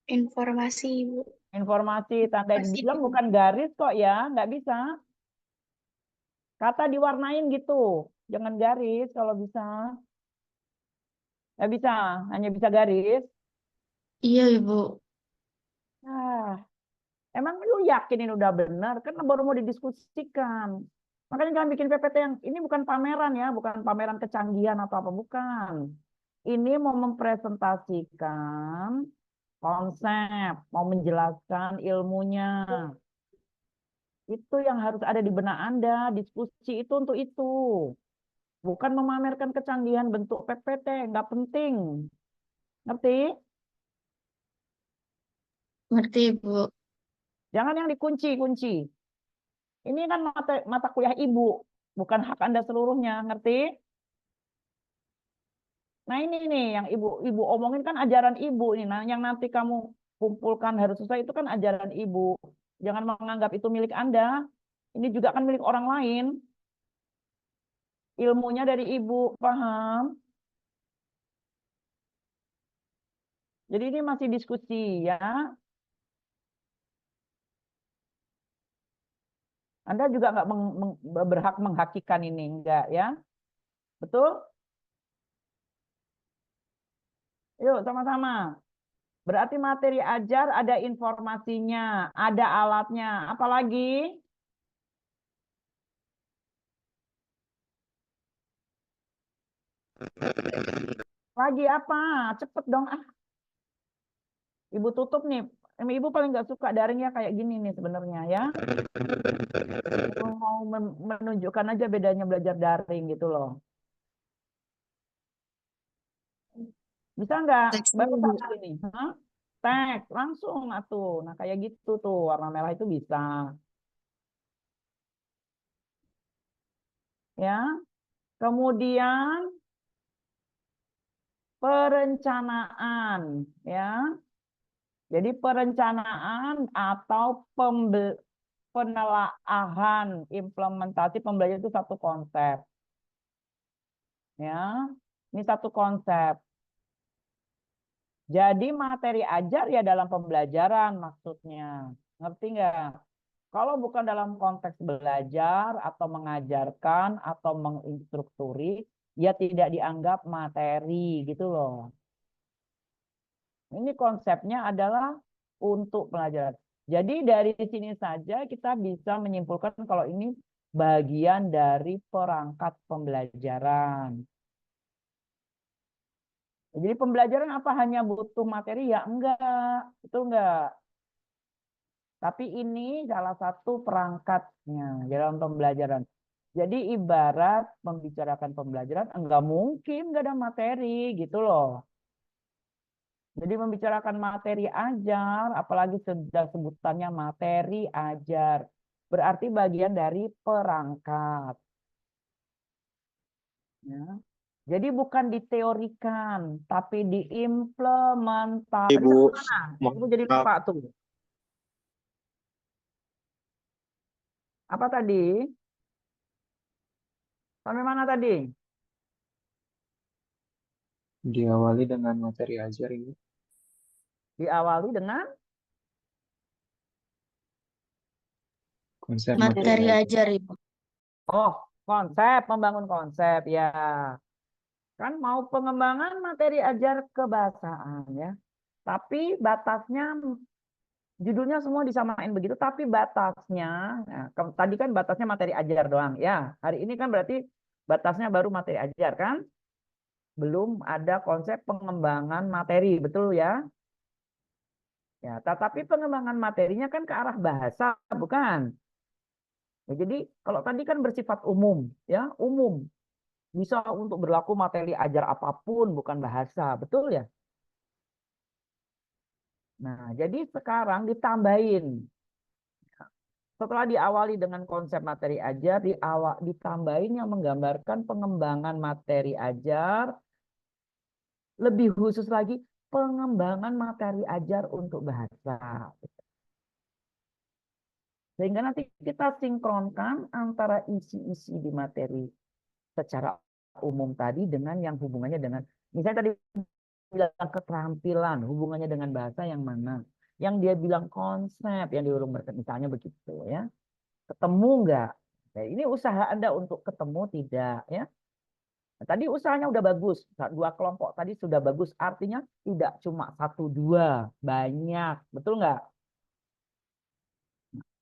Informasi, Ibu. Informasi, tanda Informasi, dibilang Bu. bukan garis kok ya, nggak bisa. Kata diwarnain gitu, jangan garis kalau bisa. Nggak bisa, hanya bisa garis. Iya, Ibu. Ah, emang lu yakin ini udah benar? Kan baru mau didiskusikan. Makanya jangan bikin PPT yang ini bukan pameran ya, bukan pameran kecanggihan atau apa, bukan. Ini mau mempresentasikan konsep, mau menjelaskan ilmunya. Itu yang harus ada di benak Anda. Diskusi itu untuk itu. Bukan memamerkan kecanggihan bentuk PPT, nggak penting. Ngerti? Ngerti, Ibu. Jangan yang dikunci-kunci. Ini kan mata kuliah ibu, bukan hak Anda seluruhnya, ngerti? Nah ini nih yang ibu omongin kan ajaran ibu ini. Nah yang nanti kamu kumpulkan harus selesai itu kan ajaran ibu. Jangan menganggap itu milik Anda. Ini juga kan milik orang lain. Ilmunya dari ibu, paham? Jadi ini masih diskusi ya. Anda juga nggak berhak menghakikan ini, enggak ya? Betul? Yuk sama-sama. Berarti materi ajar ada informasinya, ada alatnya. Apalagi? Lagi apa? Cepet dong. Ah, ibu tutup nih. Ibu paling nggak suka daringnya kayak gini nih sebenarnya ya. Mau menunjukkan aja bedanya belajar daring gitu loh. Bisa nggak? Teks Baru dulu, Bu. satu ini. Hah? Teks langsung atuh. Nah kayak gitu tuh warna merah itu bisa. Ya. Kemudian perencanaan ya. Jadi perencanaan atau penelaahan implementasi pembelajaran itu satu konsep ya. Ini satu konsep. Jadi materi ajar ya dalam pembelajaran maksudnya. Ngerti nggak? Kalau bukan dalam konteks belajar atau mengajarkan atau menginstrukturi, ya tidak dianggap materi gitu loh. Ini konsepnya adalah untuk pelajaran. Jadi dari sini saja kita bisa menyimpulkan kalau ini bagian dari perangkat pembelajaran. Jadi pembelajaran apa hanya butuh materi? Ya enggak, itu enggak. Tapi ini salah satu perangkatnya dalam pembelajaran. Jadi ibarat membicarakan pembelajaran, enggak mungkin enggak ada materi gitu loh. Jadi membicarakan materi ajar, apalagi sudah sebutannya materi ajar. Berarti bagian dari perangkat. Ya. Jadi bukan diteorikan, tapi diimplementasikan. Ibu, Ibu jadi maaf, lupa tuh. Apa tadi? Sampai mana tadi? diawali dengan materi ajar ini. Diawali dengan Konsep materi Materi ajar. ajar, Ibu. oh, konsep, membangun konsep ya. Kan mau pengembangan materi ajar kebahasaan ya. Tapi batasnya judulnya semua disamain begitu, tapi batasnya, nah, tadi kan batasnya materi ajar doang ya. Hari ini kan berarti batasnya baru materi ajar kan? Belum ada konsep pengembangan materi, betul ya? Ya, tetapi pengembangan materinya kan ke arah bahasa, bukan? Ya, jadi kalau tadi kan bersifat umum, ya umum bisa untuk berlaku materi ajar apapun, bukan bahasa, betul ya? Nah, jadi sekarang ditambahin. Setelah diawali dengan konsep materi ajar, ditambahin yang menggambarkan pengembangan materi ajar, lebih khusus lagi pengembangan materi ajar untuk bahasa. Sehingga nanti kita sinkronkan antara isi-isi di materi secara umum tadi dengan yang hubungannya dengan, misalnya tadi bilang keterampilan, hubungannya dengan bahasa yang mana? Yang dia bilang konsep, yang diurung misalnya begitu ya. Ketemu enggak? Nah, ini usaha Anda untuk ketemu tidak ya. Nah, tadi usahanya udah bagus, dua kelompok tadi sudah bagus, artinya tidak cuma satu dua, banyak, betul nggak?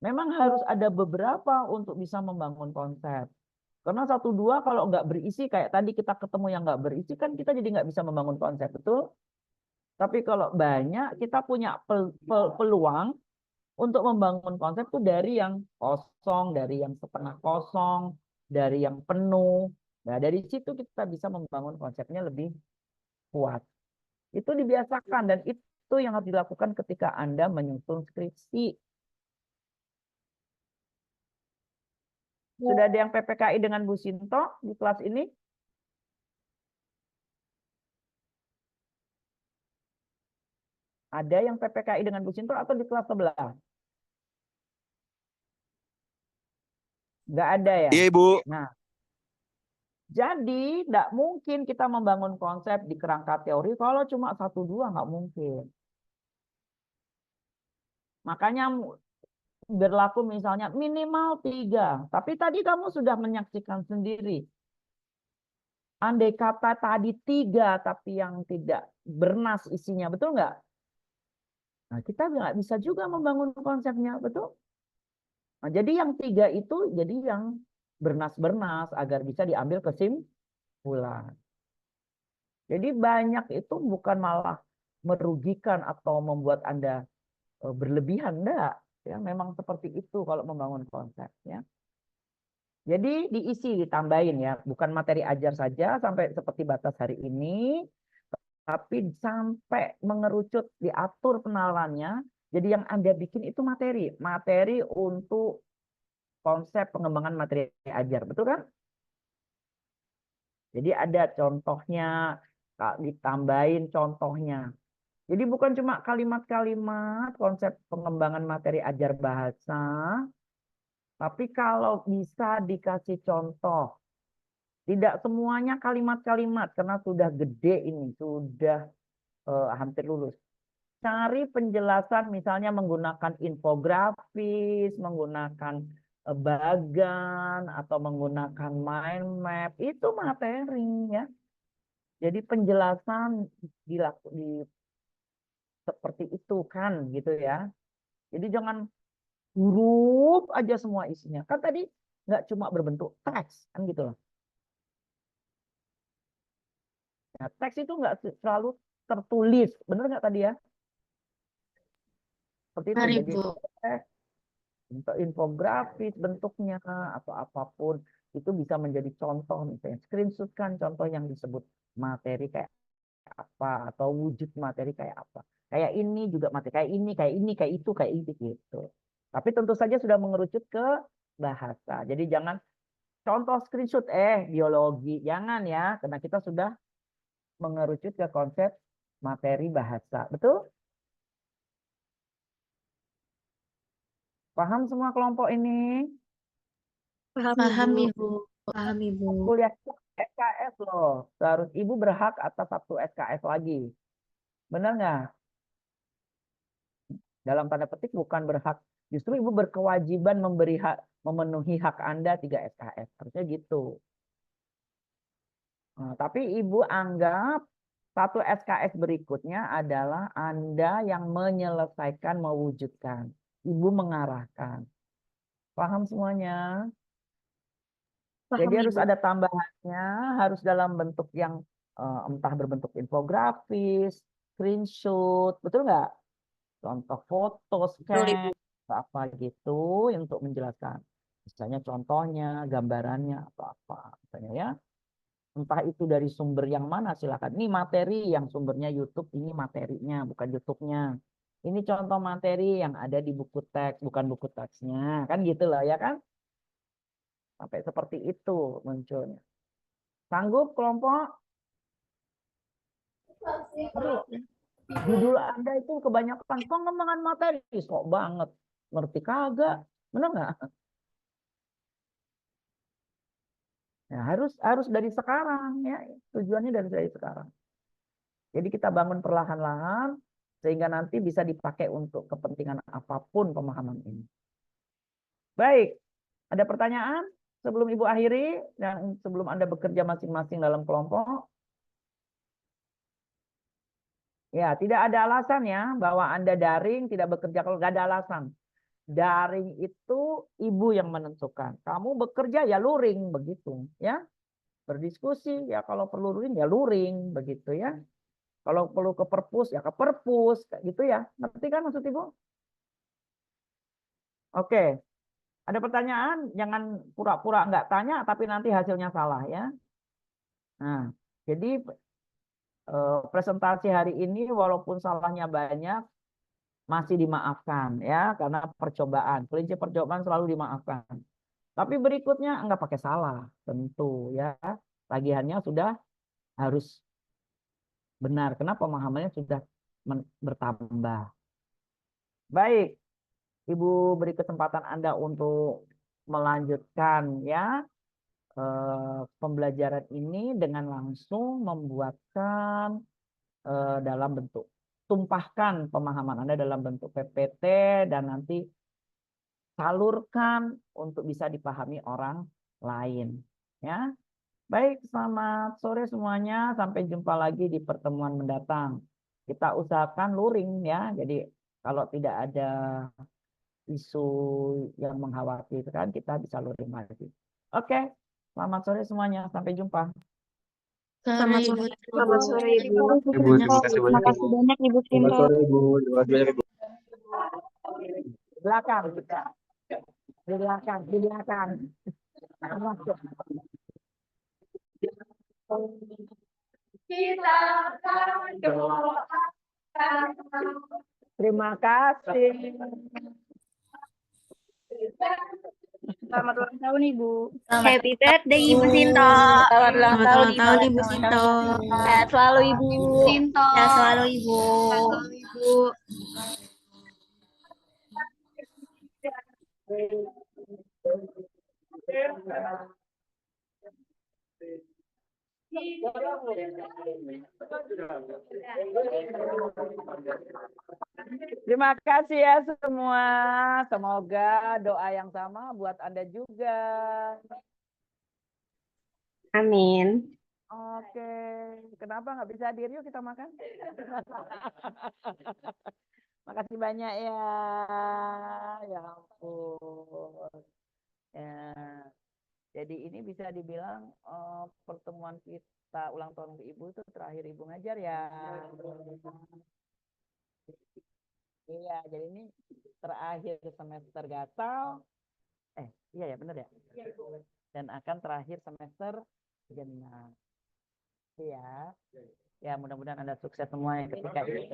Memang harus ada beberapa untuk bisa membangun konsep. Karena satu dua kalau nggak berisi kayak tadi kita ketemu yang nggak berisi kan kita jadi nggak bisa membangun konsep, betul? Tapi kalau banyak kita punya peluang untuk membangun konsep itu dari yang kosong, dari yang setengah kosong, dari yang penuh. Nah, dari situ kita bisa membangun konsepnya lebih kuat. Itu dibiasakan dan itu yang harus dilakukan ketika Anda menyusun skripsi. Sudah ada yang PPKI dengan Bu Sinto di kelas ini? Ada yang PPKI dengan Bu Sinto atau di kelas sebelah? Nggak ada ya? Iya, Ibu. Nah, jadi tidak mungkin kita membangun konsep di kerangka teori kalau cuma satu dua nggak mungkin. Makanya berlaku misalnya minimal 3. Tapi tadi kamu sudah menyaksikan sendiri. Andai kata tadi 3 tapi yang tidak bernas isinya, betul nggak? Nah, kita nggak bisa juga membangun konsepnya, betul? Nah, jadi yang 3 itu jadi yang bernas-bernas agar bisa diambil kesimpulan. Jadi banyak itu bukan malah merugikan atau membuat Anda berlebihan, enggak. Ya, memang seperti itu kalau membangun konsep. Ya. Jadi diisi, ditambahin ya. Bukan materi ajar saja sampai seperti batas hari ini. Tapi sampai mengerucut, diatur penalannya. Jadi yang Anda bikin itu materi. Materi untuk konsep pengembangan materi ajar. Betul kan? Jadi ada contohnya, ditambahin contohnya. Jadi bukan cuma kalimat-kalimat konsep pengembangan materi ajar bahasa, tapi kalau bisa dikasih contoh. Tidak semuanya kalimat-kalimat karena sudah gede ini, sudah hampir lulus. Cari penjelasan misalnya menggunakan infografis, menggunakan bagan atau menggunakan mind map, itu materi ya. Jadi penjelasan seperti itu kan gitu ya. Jadi jangan huruf aja semua isinya. Kan tadi nggak cuma berbentuk teks kan gitu loh. Nah, teks itu nggak selalu tertulis, bener nggak tadi ya? Seperti itu. Jadi Ibu. teks, untuk infografis bentuknya atau apapun itu bisa menjadi contoh misalnya screenshotkan contoh yang disebut materi kayak apa atau wujud materi kayak apa. Kayak ini juga materi kayak ini, kayak ini, kayak itu, kayak ini gitu. Tapi tentu saja sudah mengerucut ke bahasa. Jadi jangan contoh screenshot biologi, jangan ya, karena kita sudah mengerucut ke konsep materi bahasa. Betul? Paham semua kelompok ini? Paham, Ibu. Paham, Ibu. Kuliah SKS loh. Seharus Ibu berhak atas satu SKS lagi. Benar nggak? Dalam tanda petik bukan berhak. Justru Ibu berkewajiban memenuhi hak Anda 3 SKS. Harusnya gitu. Nah, tapi Ibu anggap satu SKS berikutnya adalah Anda yang menyelesaikan, mewujudkan. Ibu mengarahkan. Paham semuanya? Paham, Jadi harus Ibu. ada tambahannya, harus dalam bentuk yang entah berbentuk infografis, screenshot, betul nggak? Contoh foto, Betul, Ibu. scan, apa gitu yang untuk menjelaskan. Misalnya contohnya, gambarannya atau apa, misalnya ya. Entah itu dari sumber yang mana silakan. Ini materi yang sumbernya YouTube, ini materinya, bukan YouTube-nya. Ini contoh materi yang ada di buku teks, bukan buku teksnya, kan gitu lah ya kan? Sampai seperti itu munculnya. Sanggup kelompok? Aduh, judul Anda itu kebanyakan pengembangan materi, sok banget. Ngerti kagak? Benar nggak? Ya, harus dari sekarang ya. Tujuannya dari sekarang. Jadi kita bangun perlahan-lahan sehingga nanti bisa dipakai untuk kepentingan apapun pemahaman ini. Baik, ada pertanyaan sebelum Ibu akhiri dan sebelum Anda bekerja masing-masing dalam kelompok? Ya, tidak ada alasan ya bahwa Anda daring tidak bekerja kalau nggak ada alasan. Daring itu ibu yang menentukan. Kamu bekerja ya luring begitu ya. Berdiskusi ya kalau perlu luring ya luring begitu ya. Kalau perlu ke perpus ya ke perpus kayak gitu ya. Ngerti kan maksud Ibu? Oke. Ada pertanyaan? Jangan pura-pura nggak tanya tapi nanti hasilnya salah ya. Nah, jadi presentasi hari ini walaupun salahnya banyak masih dimaafkan ya karena percobaan. Kelinci percobaan selalu dimaafkan. Tapi berikutnya enggak pakai salah tentu ya. Tagihannya sudah harus benar karena pemahamannya sudah bertambah. Baik, Ibu beri kesempatan Anda untuk melanjutkan ya pembelajaran ini dengan langsung membuatkan dalam bentuk tumpahkan pemahaman Anda dalam bentuk PPT dan nanti salurkan untuk bisa dipahami orang lain ya. Baik, selamat sore semuanya. Sampai jumpa lagi di pertemuan mendatang. Kita usahakan luring ya. Jadi kalau tidak ada isu yang mengkhawatirkan, kita bisa luring lagi. Oke, selamat sore semuanya. Sampai jumpa. Selamat sore, Ibu. Selamat sore, Ibu. Ibu, terima kasih banyak Terima Ibu. kasih banyak, Ibu Selamat Sinto. sore Ibu. Terima kasih banyak Ibu. Di belakang kita. Di belakang, di belakang. Terima kasih. Selamat ulang tahun, Ibu. Happy birthday Ibu Sinto. Selamat ulang Selamat tahun, ulang tahun, Ibu Sinto. Sehat selalu, Ibu. Sinto. Sehat selalu, Ibu. Ibu. Terima kasih ya semua. Semoga doa yang sama buat Anda juga. Amin. Oke, kenapa nggak bisa hadir? Yuk kita makan. Makasih banyak ya. Ya ampun. Ya. Jadi ini bisa dibilang pertemuan kita ulang tahun Ibu itu terakhir Ibu ngajar ya. Iya, jadi ini terakhir semester gatal. Iya ya benar ya. Dan akan terakhir semester genap. Iya. Ya mudah-mudahan Anda sukses semuanya ketika itu.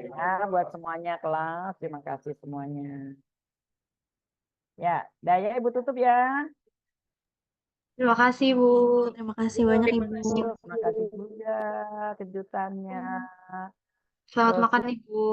Ya, buat semuanya kelas, terima kasih semuanya. Ya, Daya Ibu tutup ya. Terima kasih, Bu. Terima kasih banyak, Ibu. Terima kasih juga kejutannya. Selamat Terus- makan, Ibu.